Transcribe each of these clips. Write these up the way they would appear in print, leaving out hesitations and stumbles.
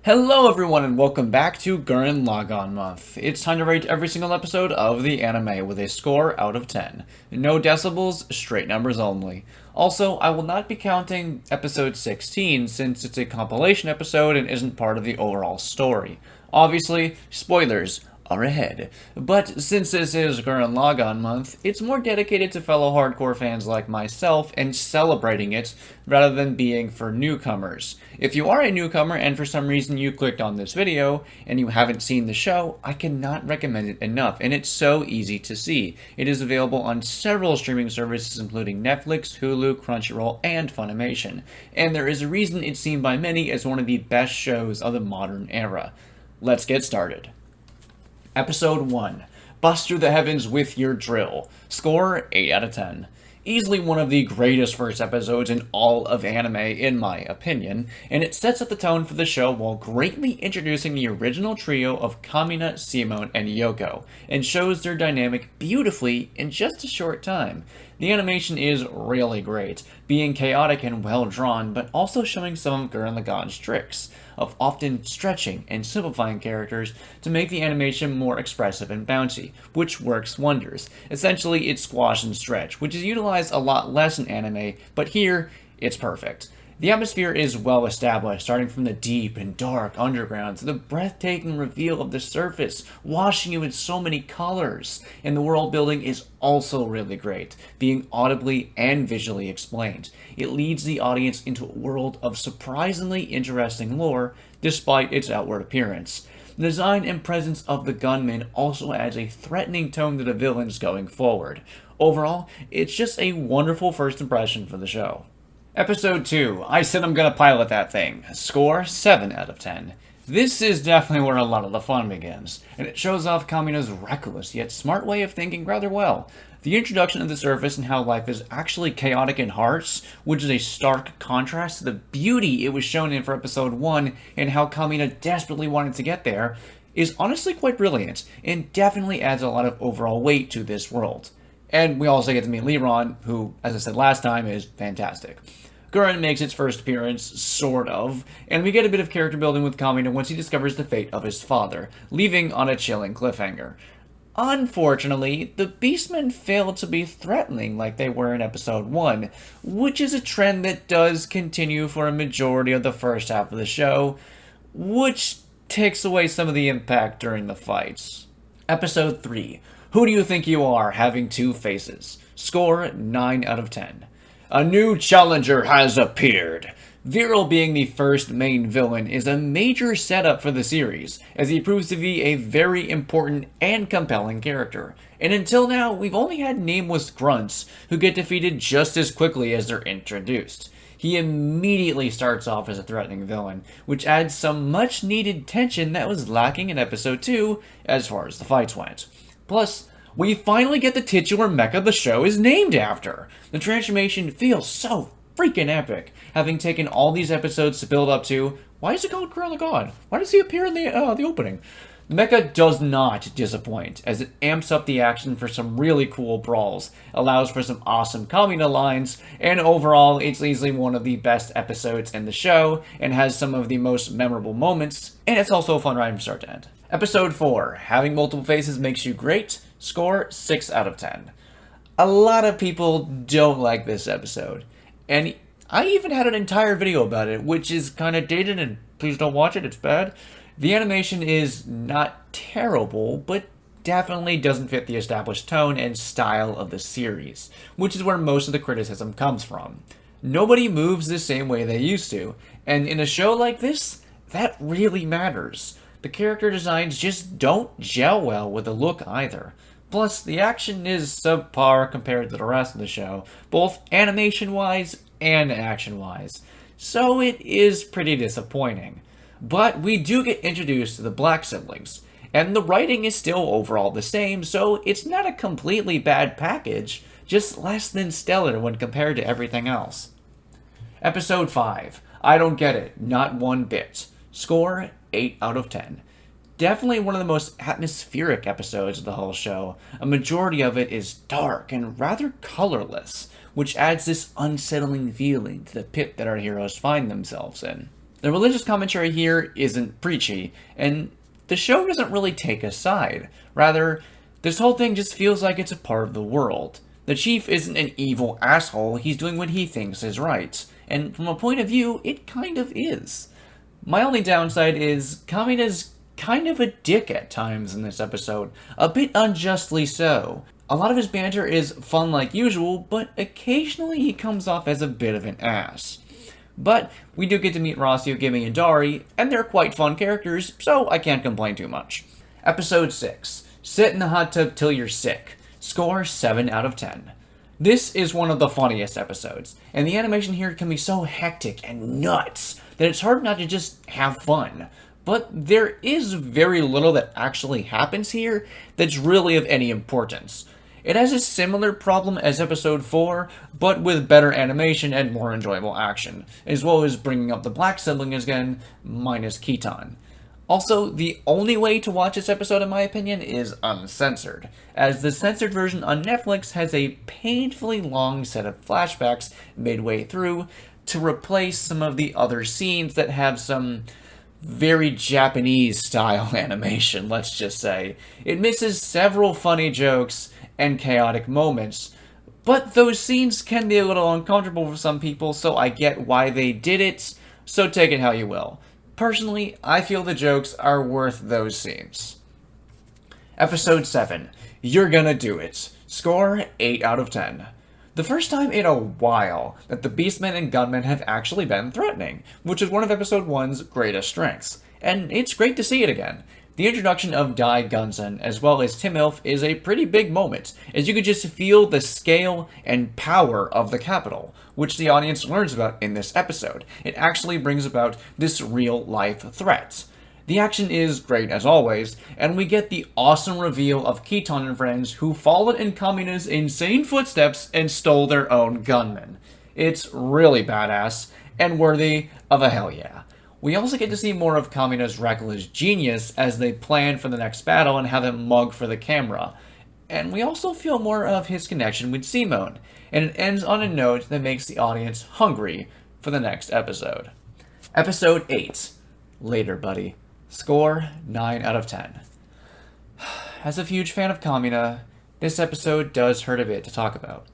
Hello everyone and welcome back to Gurren Lagann Month. It's time to rate every single episode of the anime with a score out of 10. No decibels, straight numbers only. Also, I will not be counting episode 16 since it's a compilation episode and isn't part of the overall story. Obviously, spoilers are ahead. But since this is Gurren Lagann Month, it's more dedicated to fellow hardcore fans like myself and celebrating it rather than being for newcomers. If you are a newcomer and for some reason you clicked on this video and you haven't seen the show, I cannot recommend it enough, and it's so easy to see. It is available on several streaming services including Netflix, Hulu, Crunchyroll, and Funimation, and there is a reason it's seen by many as one of the best shows of the modern era. Let's get started. Episode 1. Bust Through the Heavens with Your Drill. Score 8 out of 10. Easily one of the greatest first episodes in all of anime, in my opinion, and it sets up the tone for the show while greatly introducing the original trio of Kamina, Seimone, and Yoko, and shows their dynamic beautifully in just a short time. The animation is really great, being chaotic and well drawn, but also showing some of Gurren Lagann's tricks of often stretching and simplifying characters to make the animation more expressive and bouncy, which works wonders. Essentially, it's squash and stretch, which is utilized a lot less in anime, but here, it's perfect. The atmosphere is well established, starting from the deep and dark underground to the breathtaking reveal of the surface, washing you in so many colors. And the world building is also really great, being audibly and visually explained. It leads the audience into a world of surprisingly interesting lore, despite its outward appearance. The design and presence of the gunmen also adds a threatening tone to the villains going forward. Overall, it's just a wonderful first impression for the show. Episode 2. I said I'm gonna pilot that thing. Score 7 out of 10. This is definitely where a lot of the fun begins, and it shows off Kamina's reckless yet smart way of thinking rather well. The introduction of the surface and how life is actually chaotic and harsh, which is a stark contrast to the beauty it was shown in for episode 1 and how Kamina desperately wanted to get there, is honestly quite brilliant, and definitely adds a lot of overall weight to this world. And we also get to meet Liron, who, as I said last time, is fantastic. Gurren makes its first appearance, sort of, and we get a bit of character building with Kamina once he discovers the fate of his father, leaving on a chilling cliffhanger. Unfortunately, the Beastmen fail to be threatening like they were in episode 1, which is a trend that does continue for a majority of the first half of the show, which takes away some of the impact during the fights. Episode 3. Who do you think you are, having two faces? Score 9 out of 10. A new challenger has appeared. Viral being the first main villain is a major setup for the series, as he proves to be a very important and compelling character. And until now, we've only had nameless grunts, who get defeated just as quickly as they're introduced. He immediately starts off as a threatening villain, which adds some much needed tension that was lacking in episode 2 as far as the fights went. Plus, we finally get the titular mecha the show is named after. The transformation feels so freaking epic, having taken all these episodes to build up to, why is it called Gurren Lagann? Why does he appear in the opening? The mecha does not disappoint, as it amps up the action for some really cool brawls, allows for some awesome Kamina lines, and overall, it's easily one of the best episodes in the show, and has some of the most memorable moments, and it's also a fun ride from start to end. Episode 4. Having multiple faces makes you great. Score 6 out of 10. A lot of people don't like this episode, and I even had an entire video about it, which is kind of dated, and please don't watch it, it's bad. The animation is not terrible, but definitely doesn't fit the established tone and style of the series, which is where most of the criticism comes from. Nobody moves the same way they used to, and in a show like this, that really matters. The character designs just don't gel well with the look either. Plus, the action is subpar compared to the rest of the show, both animation-wise and action-wise. So it is pretty disappointing. But we do get introduced to the Black siblings, and the writing is still overall the same, so it's not a completely bad package, just less than stellar when compared to everything else. Episode 5. I don't get it, not one bit. Score 8 out of 10. Definitely one of the most atmospheric episodes of the whole show. A majority of it is dark and rather colorless, which adds this unsettling feeling to the pit that our heroes find themselves in. The religious commentary here isn't preachy, and the show doesn't really take a side. Rather, this whole thing just feels like it's a part of the world. The chief isn't an evil asshole, he's doing what he thinks is right. And from a point of view, it kind of is. My only downside is Kamina's kind of a dick at times in this episode, a bit unjustly so. A lot of his banter is fun like usual, but occasionally he comes off as a bit of an ass. But we do get to meet Rossio, Gimme, and Dari, and they're quite fun characters, so I can't complain too much. Episode 6. Sit in the hot tub till you're sick. Score 7 out of 10. This is one of the funniest episodes, and the animation here can be so hectic and nuts that it's hard not to just have fun. But there is very little that actually happens here that's really of any importance. It has a similar problem as episode 4, but with better animation and more enjoyable action, as well as bringing up the black sibling again, minus Kitan. Also, the only way to watch this episode, in my opinion, is uncensored, as the censored version on Netflix has a painfully long set of flashbacks midway through to replace some of the other scenes that have some very Japanese-style animation, let's just say. It misses several funny jokes and chaotic moments, but those scenes can be a little uncomfortable for some people, so I get why they did it, so take it how you will. Personally, I feel the jokes are worth those scenes. Episode 7. You're Gonna Do It. Score 8 out of 10. The first time in a while that the Beastmen and Gunmen have actually been threatening, which is one of Episode 1's greatest strengths, and it's great to see it again. The introduction of Dai Gunsen as well as Tim Elf is a pretty big moment, as you could just feel the scale and power of the capital, which the audience learns about in this episode. It actually brings about this real-life threat. The action is great as always, and we get the awesome reveal of Kitan and friends who followed in Kamina's insane footsteps and stole their own gunmen. It's really badass, and worthy of a hell yeah. We also get to see more of Kamina's reckless genius as they plan for the next battle and have him mug for the camera. And we also feel more of his connection with Seimone, and it ends on a note that makes the audience hungry for the next episode. Episode 8. Later, buddy. Score 9 out of 10. As a huge fan of Kamina, this episode does hurt a bit to talk about.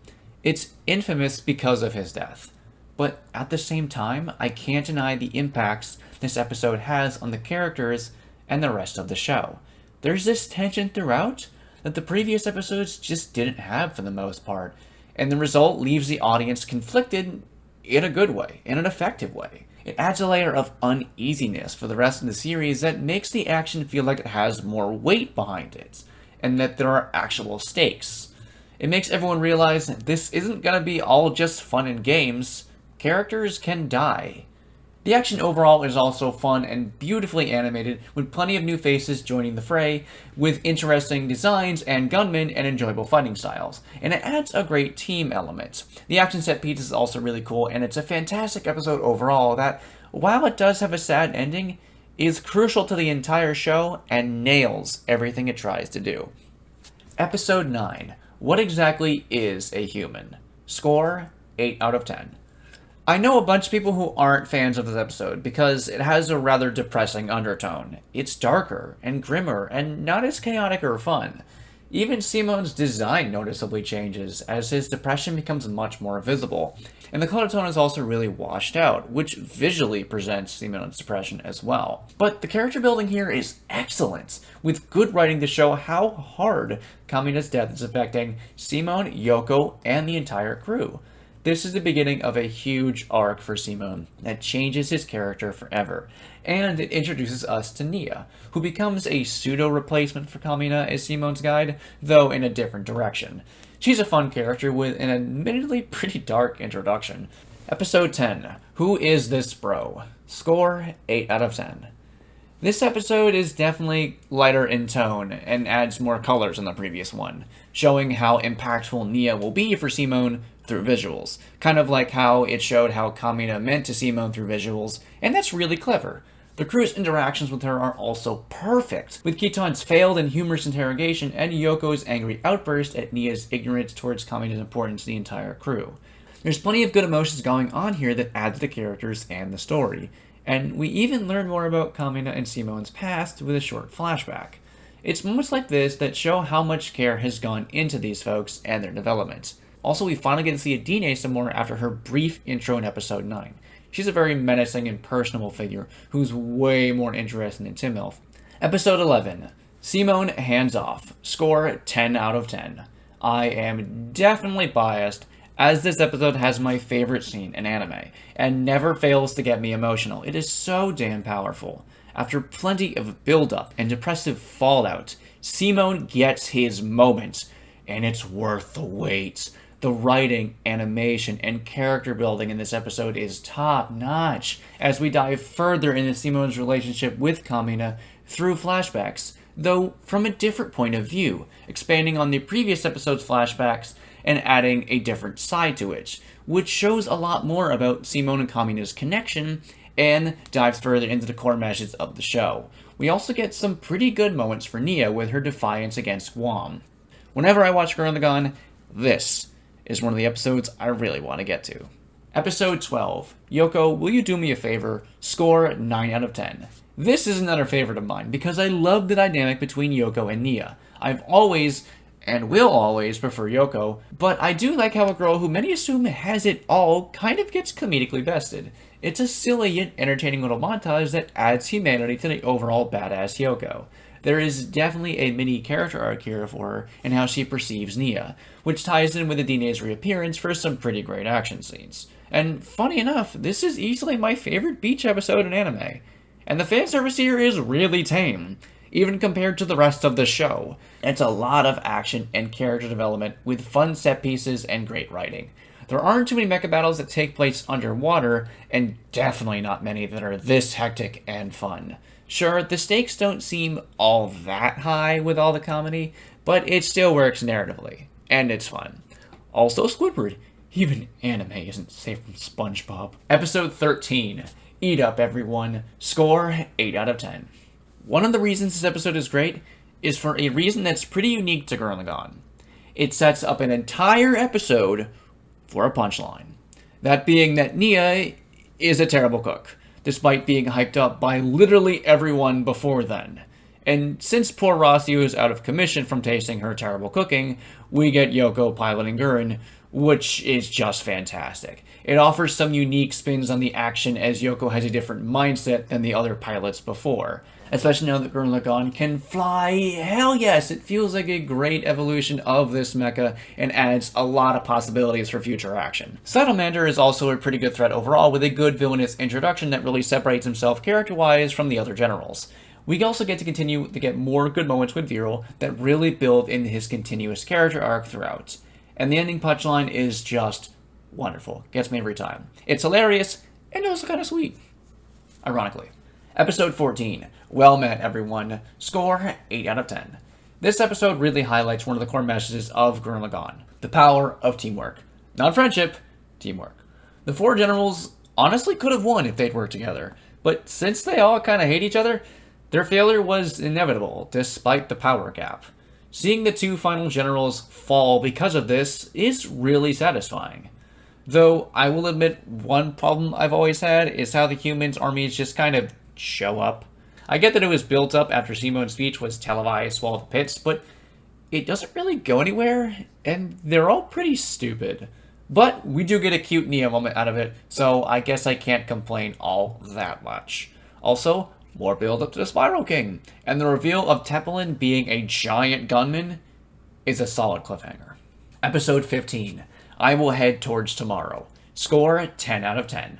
It's infamous because of his death. But at the same time, I can't deny the impacts this episode has on the characters and the rest of the show. There's this tension throughout that the previous episodes just didn't have for the most part, and the result leaves the audience conflicted in a good way, in an effective way. It adds a layer of uneasiness for the rest of the series that makes the action feel like it has more weight behind it, and that there are actual stakes. It makes everyone realize that this isn't going to be all just fun and games. Characters can die. The action overall is also fun and beautifully animated, with plenty of new faces joining the fray, with interesting designs and gunmen and enjoyable fighting styles. And it adds a great team element. The action set piece is also really cool, and it's a fantastic episode overall that, while it does have a sad ending, is crucial to the entire show and nails everything it tries to do. Episode 9. What exactly is a human? Score 8 out of 10. I know a bunch of people who aren't fans of this episode because it has a rather depressing undertone. It's darker and grimmer and not as chaotic or fun. Even Seimone's design noticeably changes as his depression becomes much more visible. And the color tone is also really washed out, which visually presents Seimone's depression as well. But the character building here is excellent, with good writing to show how hard Kamina's death is affecting Seimone, Yoko, and the entire crew. This is the beginning of a huge arc for Seimone that changes his character forever, and it introduces us to Nia, who becomes a pseudo-replacement for Kamina as Seimone's guide, though in a different direction. She's a fun character with an admittedly pretty dark introduction. Episode 10. Who is this bro? Score 8 out of 10. This episode is definitely lighter in tone and adds more colors than the previous one, showing how impactful Nia will be for Seimone through visuals, kind of like how it showed how Kamina meant to Seimone through visuals, and that's really clever. The crew's interactions with her are also perfect, with Kitan's failed and humorous interrogation and Yoko's angry outburst at Nia's ignorance towards Kamina's importance to the entire crew. There's plenty of good emotions going on here that add to the characters and the story, And we even learn more about Kamina and Seimone's past with a short flashback. It's moments like this that show how much care has gone into these folks and their development. Also, we finally get to see Adine some more after her brief intro in episode 9. She's a very menacing and personable figure who's way more interesting than Timilf. Episode 11, Seimone Hands Off, score 10 out of 10. I am definitely biased, as this episode has my favorite scene in anime, and never fails to get me emotional. It is so damn powerful. After plenty of build-up and depressive fallout, Seimone gets his moment, and it's worth the wait. The writing, animation, and character building in this episode is top-notch as we dive further into Seimone's relationship with Kamina through flashbacks, though from a different point of view, expanding on the previous episode's flashbacks and adding a different side to it, which shows a lot more about Seimone and Kamina's connection and dives further into the core messages of the show. We also get some pretty good moments for Nia with her defiance against Guam. Whenever I watch Gurren Lagann, this is one of the episodes I really want to get to. Episode 12, Yoko, Will You Do Me a Favor? Score 9 out of 10. This is another favorite of mine because I love the dynamic between Yoko and Nia. I've always, and will always, prefer Yoko, but I do like how a girl who many assume has it all kind of gets comedically bested. It's a silly yet entertaining little montage that adds humanity to the overall badass Yoko. There is definitely a mini character arc here for her and how she perceives Nia, which ties in with Adine's reappearance for some pretty great action scenes. And funny enough, this is easily my favorite beach episode in anime. And the fanservice here is really tame, even compared to the rest of the show. It's a lot of action and character development with fun set pieces and great writing. There aren't too many mecha battles that take place underwater, and definitely not many that are this hectic and fun. Sure, the stakes don't seem all that high with all the comedy, but it still works narratively, and it's fun. Also Squidward, even anime isn't safe from SpongeBob. Episode 13, Eat Up Everyone, score 8 out of 10. One of the reasons this episode is great is for a reason that's pretty unique to Gurren Lagann. It sets up an entire episode for a punchline. That being that Nia is a terrible cook, despite being hyped up by literally everyone before then. And since poor Rossi was out of commission from tasting her terrible cooking, we get Yoko piloting Gurren, which is just fantastic. It offers some unique spins on the action as Yoko has a different mindset than the other pilots before. Especially now that Gurren Lagann can fly, hell yes, it feels like a great evolution of this mecha and adds a lot of possibilities for future action. Saddlemander is also a pretty good threat overall with a good villainous introduction that really separates himself character-wise from the other generals. We also get to continue to get more good moments with Viral that really build into his continuous character arc throughout. And the ending punchline is just wonderful. Gets me every time. It's hilarious and also kind of sweet. Ironically. Episode 14, Well Met Everyone, score 8 out of 10. This episode really highlights one of the core messages of Gurren Lagann, the power of teamwork. Not friendship, teamwork. The four generals honestly could have won if they'd worked together, but since they all kind of hate each other, their failure was inevitable, despite the power gap. Seeing the two final generals fall because of this is really satisfying. Though, I will admit one problem I've always had is how the humans' armies just kind of show up. I get that it was built up after Seimone's speech was televised while the pits, but it doesn't really go anywhere, and they're all pretty stupid. But we do get a cute Nia moment out of it, so I guess I can't complain all that much. Also, more build up to the Spiral King, and the reveal of Tepelin being a giant gunman is a solid cliffhanger. Episode 15, I Will Head Towards Tomorrow, score 10 out of 10.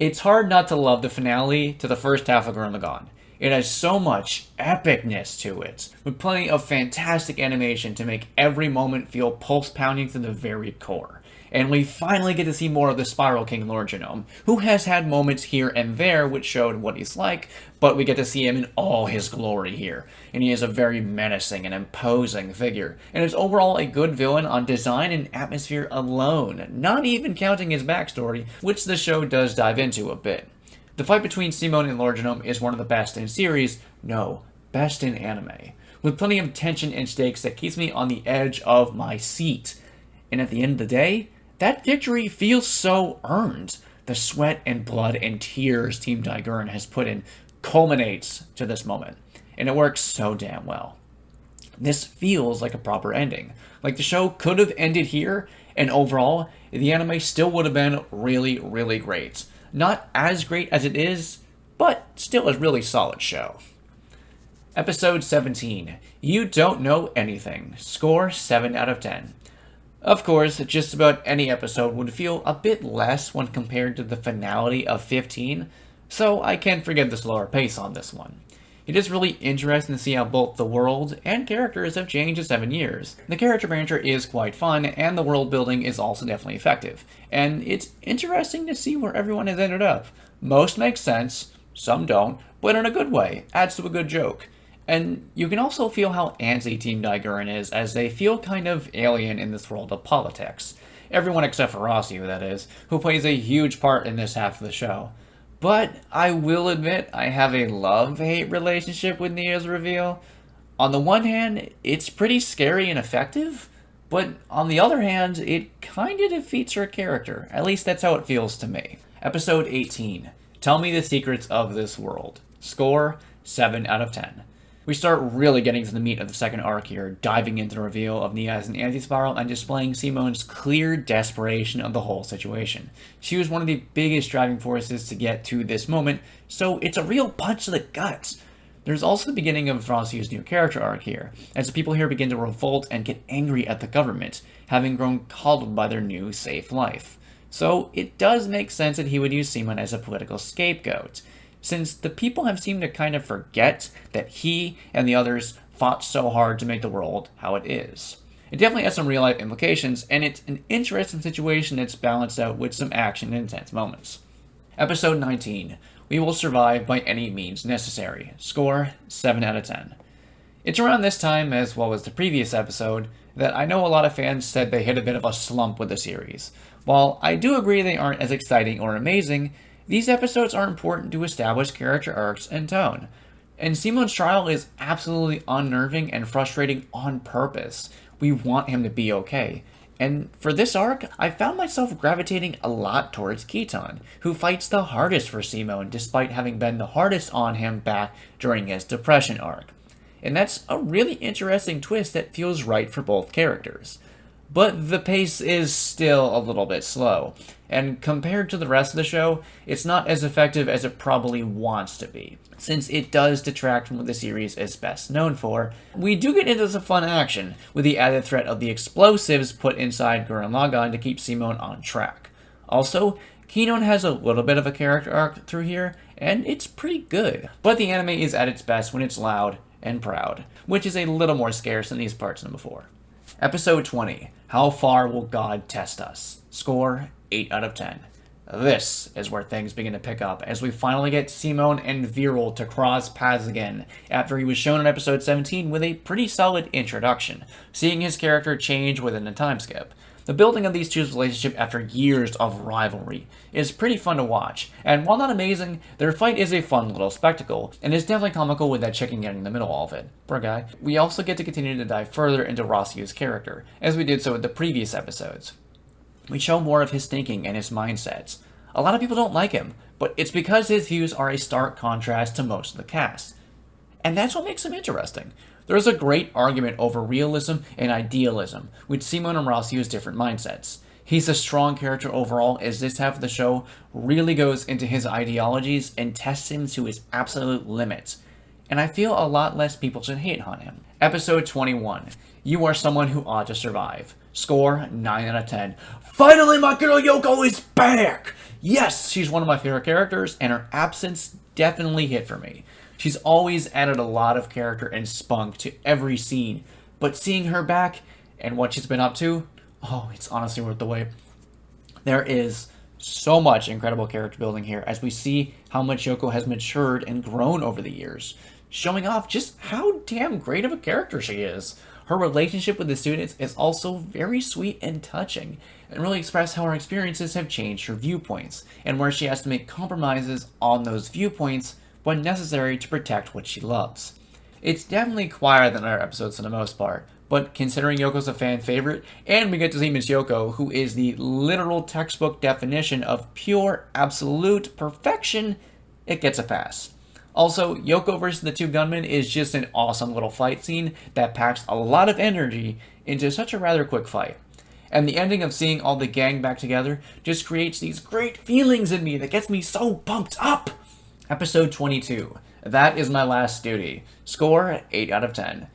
It's hard not to love the finale to the first half of Gurren Lagann. It has so much epicness to it, with plenty of fantastic animation to make every moment feel pulse-pounding to the very core. And we finally get to see more of the Spiral King Lord Genome, who has had moments here and there which showed what he's like, but we get to see him in all his glory here. And he is a very menacing and imposing figure, and is overall a good villain on design and atmosphere alone, not even counting his backstory, which the show does dive into a bit. The fight between Seimone and Lord Genome is one of the best in series, no, best in anime, with plenty of tension and stakes that keeps me on the edge of my seat. And at the end of the day, that victory feels so earned. The sweat and blood and tears Team Gurren has put in culminates to this moment, and it works so damn well. This feels like a proper ending. Like the show could have ended here, and overall, the anime still would have been really, really great. Not as great as it is, but still a really solid show. Episode 17. You Don't Know Anything. Score 7 out of 10. Of course, just about any episode would feel a bit less when compared to the finality of 15, so I can't forget the slower pace on this one. It is really interesting to see how both the world and characters have changed in 7 years. The character banter is quite fun, and the world building is also definitely effective. And it's interesting to see where everyone has ended up. Most make sense, some don't, but in a good way, adds to a good joke. And you can also feel how antsy Team Gurren is, as they feel kind of alien in this world of politics. Everyone except for Rossio, that is, who plays a huge part in this half of the show. But I will admit I have a love-hate relationship with Nia's reveal. On the one hand, it's pretty scary and effective, but on the other hand, it kinda defeats her character. At least that's how it feels to me. Episode 18. Tell Me the Secrets of This World. Score 7 out of 10. We start really getting to the meat of the second arc here, diving into the reveal of Nia as an anti-spiral and displaying Seimone's clear desperation of the whole situation. She was one of the biggest driving forces to get to this moment, so it's a real punch to the guts. There's also the beginning of Rossio's new character arc here, as the people here begin to revolt and get angry at the government, having grown coddled by their new safe life. So it does make sense that he would use Seimone as a political scapegoat, since the people have seemed to kind of forget that he and the others fought so hard to make the world how it is. It definitely has some real-life implications, and it's an interesting situation that's balanced out with some action and intense moments. Episode 19. We Will Survive by Any Means Necessary. Score 7 out of 10. It's around this time, as well as the previous episode, that I know a lot of fans said they hit a bit of a slump with the series. While I do agree they aren't as exciting or amazing, these episodes are important to establish character arcs and tone. And Seimone's trial is absolutely unnerving and frustrating on purpose. We want him to be okay. And for this arc, I found myself gravitating a lot towards Kitan, who fights the hardest for Seimone despite having been the hardest on him back during his depression arc. And that's a really interesting twist that feels right for both characters. But the pace is still a little bit slow, and compared to the rest of the show, it's not as effective as it probably wants to be, since it does detract from what the series is best known for. We do get into some fun action, with the added threat of the explosives put inside Gurren Lagann to keep Seimone on track. Also, Kinon has a little bit of a character arc through here, and it's pretty good. But the anime is at its best when it's loud and proud, which is a little more scarce in these parts than before. Episode 20. How Far Will God Test Us? Score 8 out of 10. This is where things begin to pick up, as we finally get Seimone and Viral to cross paths again, after he was shown in episode 17 with a pretty solid introduction, seeing his character change within a time skip. The building of these two's relationship after years of rivalry is pretty fun to watch, and while not amazing, their fight is a fun little spectacle, and is definitely comical with that chicken getting in the middle of it. Poor guy. We also get to continue to dive further into Rossio's character, as we did so in the previous episodes. We show more of his thinking and his mindsets. A lot of people don't like him, but it's because his views are a stark contrast to most of the cast. And that's what makes him interesting. There's a great argument over realism and idealism, with Seimone and Rossio's different mindsets. He's a strong character overall, as this half of the show really goes into his ideologies and tests him to his absolute limits. And I feel a lot less people should hate on him. Episode 21. You Are Someone Who Ought to Survive. Score 9 out of 10. Finally, my girl Yoko is back! Yes, she's one of my favorite characters, and her absence definitely hit for me. She's always added a lot of character and spunk to every scene, but seeing her back and what she's been up to, oh, it's honestly worth the wait. There is so much incredible character building here as we see how much Yoko has matured and grown over the years, showing off just how damn great of a character she is. Her relationship with the students is also very sweet and touching, and really express how her experiences have changed her viewpoints, and where she has to make compromises on those viewpoints when necessary to protect what she loves. It's definitely quieter than other episodes for the most part, but considering Yoko's a fan favorite, and we get to see Miss Yoko, who is the literal textbook definition of pure, absolute perfection, it gets a pass. Also, Yoko versus the two gunmen is just an awesome little fight scene that packs a lot of energy into such a rather quick fight. And the ending of seeing all the gang back together just creates these great feelings in me that gets me so pumped up! Episode 22. That is my last duty. Score, 8 out of 10.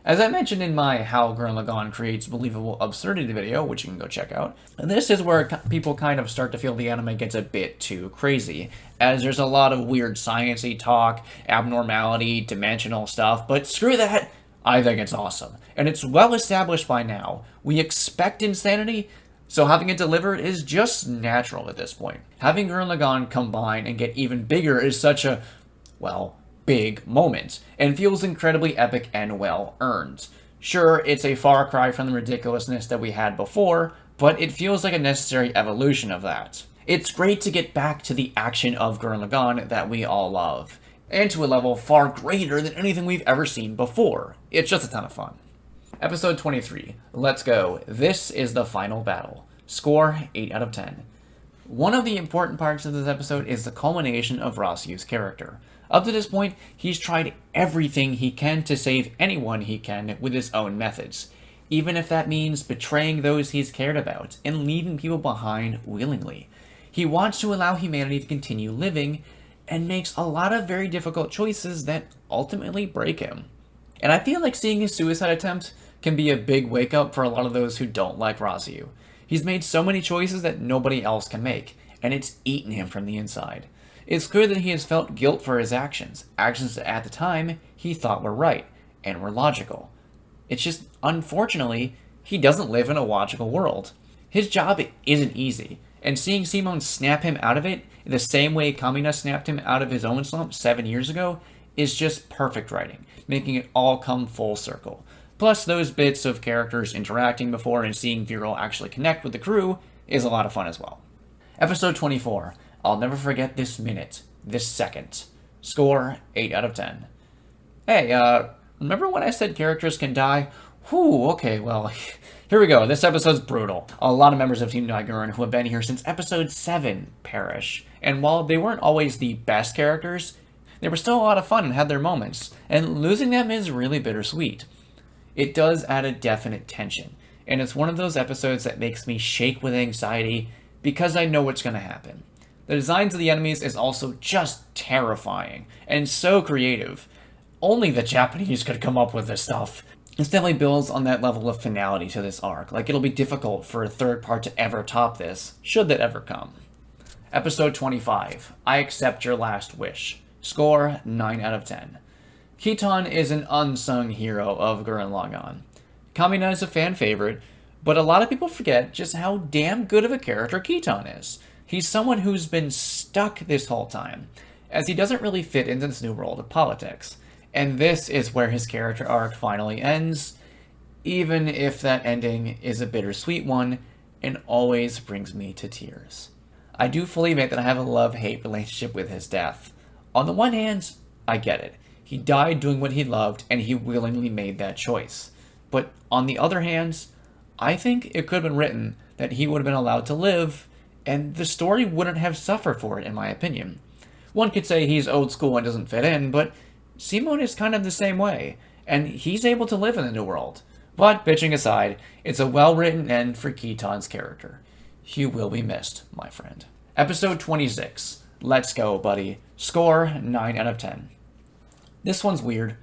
As I mentioned in my How Gurren Lagann Creates Believable Absurdity video, which you can go check out, this is where people kind of start to feel the anime gets a bit too crazy, as there's a lot of weird science-y talk, abnormality, dimensional stuff, but screw that! I think it's awesome. And it's well established by now. We expect insanity, so having it delivered is just natural at this point. Having Gurren Lagann combine and get even bigger is such a, well, big moment, and feels incredibly epic and well earned. Sure, it's a far cry from the ridiculousness that we had before, but it feels like a necessary evolution of that. It's great to get back to the action of Gurren Lagann that we all love, and to a level far greater than anything we've ever seen before. It's just a ton of fun. Episode 23. Let's go. This is the final battle. Score, 8 out of 10. One of the important parts of this episode is the culmination of Rasu's character. Up to this point, he's tried everything he can to save anyone he can with his own methods, even if that means betraying those he's cared about and leaving people behind willingly. He wants to allow humanity to continue living, and makes a lot of very difficult choices that ultimately break him. And I feel like seeing his suicide attempt can be a big wake-up for a lot of those who don't like Rasu. He's made so many choices that nobody else can make, and it's eaten him from the inside. It's clear that he has felt guilt for his actions that at the time he thought were right, and were logical. It's just, unfortunately, he doesn't live in a logical world. His job isn't easy, and seeing Seimone snap him out of it the same way Kamina snapped him out of his own slump 7 years ago is just perfect writing, making it all come full circle. Plus, those bits of characters interacting before and seeing Viral actually connect with the crew is a lot of fun as well. Episode 24. I'll never forget this minute, this second. Score, 8 out of 10. Hey, remember when I said characters can die? Whew, okay, well, here we go. This episode's brutal. A lot of members of Team Gurren who have been here since episode 7 perish. And while they weren't always the best characters, they were still a lot of fun and had their moments, and losing them is really bittersweet. It does add a definite tension, and it's one of those episodes that makes me shake with anxiety because I know what's going to happen. The designs of the enemies is also just terrifying, and so creative. Only the Japanese could come up with this stuff. This definitely builds on that level of finality to this arc, like it'll be difficult for a third part to ever top this, should that ever come. Episode 25, I Accept Your Last Wish. Score, 9 out of 10. Kitan is an unsung hero of Gurren Lagann. Kamina is a fan favorite, but a lot of people forget just how damn good of a character Kitan is. He's someone who's been stuck this whole time, as he doesn't really fit into this new world of politics. And this is where his character arc finally ends, even if that ending is a bittersweet one and always brings me to tears. I do fully admit that I have a love-hate relationship with his death. On the one hand, I get it. He died doing what he loved, and he willingly made that choice. But on the other hand, I think it could have been written that he would have been allowed to live, and the story wouldn't have suffered for it, in my opinion. One could say he's old school and doesn't fit in, but Seimone is kind of the same way, and he's able to live in the new world. But, bitching aside, it's a well-written end for Kitan's character. You will be missed, my friend. Episode 26. Let's go, buddy. Score, 9 out of 10. This one's weird.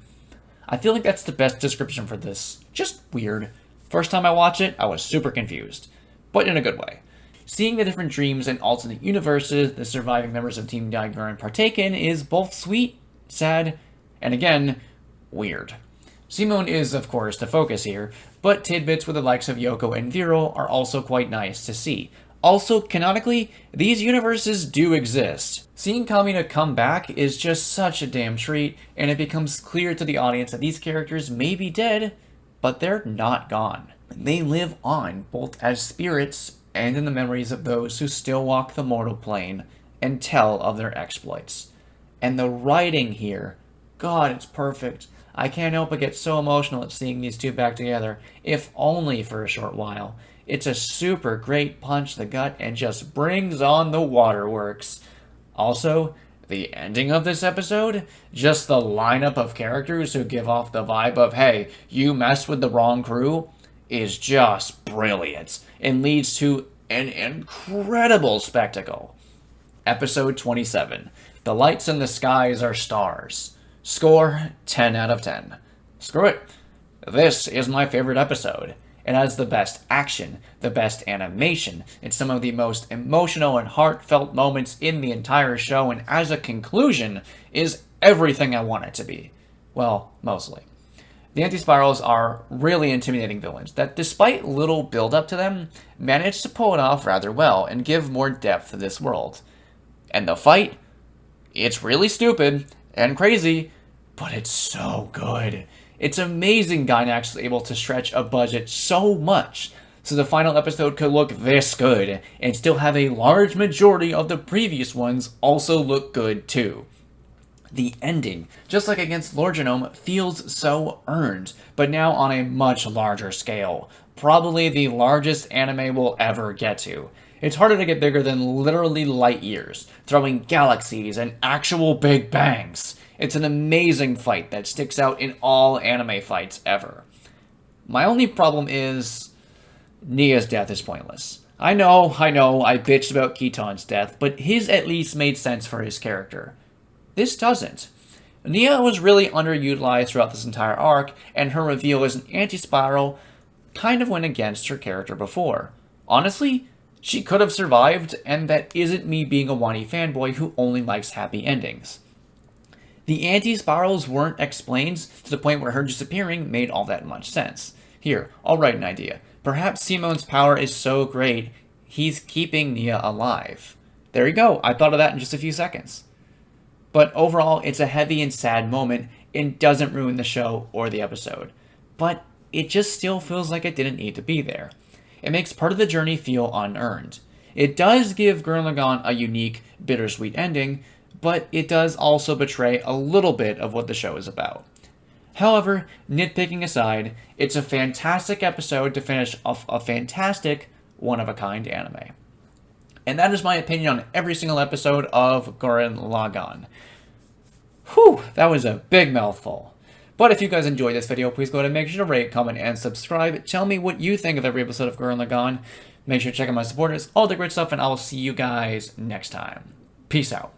I feel like that's the best description for this. Just weird. First time I watched it, I was super confused. But in a good way. Seeing the different dreams and alternate universes the surviving members of Team Gurren partake in is both sweet, sad, and again, weird. Seimone is, of course, the focus here, but tidbits with the likes of Yoko and Viral are also quite nice to see. Also, canonically, these universes do exist. Seeing Kamina come back is just such a damn treat, and it becomes clear to the audience that these characters may be dead, but they're not gone. They live on, both as spirits and in the memories of those who still walk the mortal plane and tell of their exploits. And the writing here, God, it's perfect. I can't help but get so emotional at seeing these two back together, if only for a short while. It's a super great punch to the gut and just brings on the waterworks. Also, the ending of this episode, just the lineup of characters who give off the vibe of, hey, you messed with the wrong crew, is just brilliant and leads to an incredible spectacle. Episode 27. The lights in the skies are stars. Score 10 out of 10. Screw it. This is my favorite episode. It has the best action, the best animation, and some of the most emotional and heartfelt moments in the entire show, and as a conclusion, is everything I want it to be. Well, mostly. The Anti-Spirals are really intimidating villains that, despite little build-up to them, manage to pull it off rather well and give more depth to this world. And the fight? It's really stupid and crazy, but it's so good. It's amazing Gainax was able to stretch a budget so much so the final episode could look this good and still have a large majority of the previous ones also look good too. The ending, just like against Lord Genome, feels so earned, but now on a much larger scale. Probably the largest anime will ever get to. It's harder to get bigger than literally light years, throwing galaxies and actual big bangs. It's an amazing fight that sticks out in all anime fights ever. My only problem is Nia's death is pointless. I know, I bitched about Kitan's death, but his at least made sense for his character. This doesn't. Nia was really underutilized throughout this entire arc, and her reveal as an anti-spiral kind of went against her character before. Honestly, she could have survived, and that isn't me being a whiny fanboy who only likes happy endings. The anti-spirals weren't explained to the point where her disappearing made all that much sense. Here, I'll write an idea. Perhaps Seimone's power is so great, he's keeping Nia alive. There you go, I thought of that in just a few seconds. But overall, it's a heavy and sad moment and doesn't ruin the show or the episode. But it just still feels like it didn't need to be there. It makes part of the journey feel unearned. It does give Gurren Lagann a unique, bittersweet ending, but it does also betray a little bit of what the show is about. However, nitpicking aside, it's a fantastic episode to finish off a fantastic, one-of-a-kind anime. And that is my opinion on every single episode of Gurren Lagann. Whew, that was a big mouthful. But if you guys enjoyed this video, please go ahead and make sure to rate, comment, and subscribe. Tell me what you think of every episode of Gurren Lagann. Make sure to check out my supporters, all the great stuff, and I will see you guys next time. Peace out.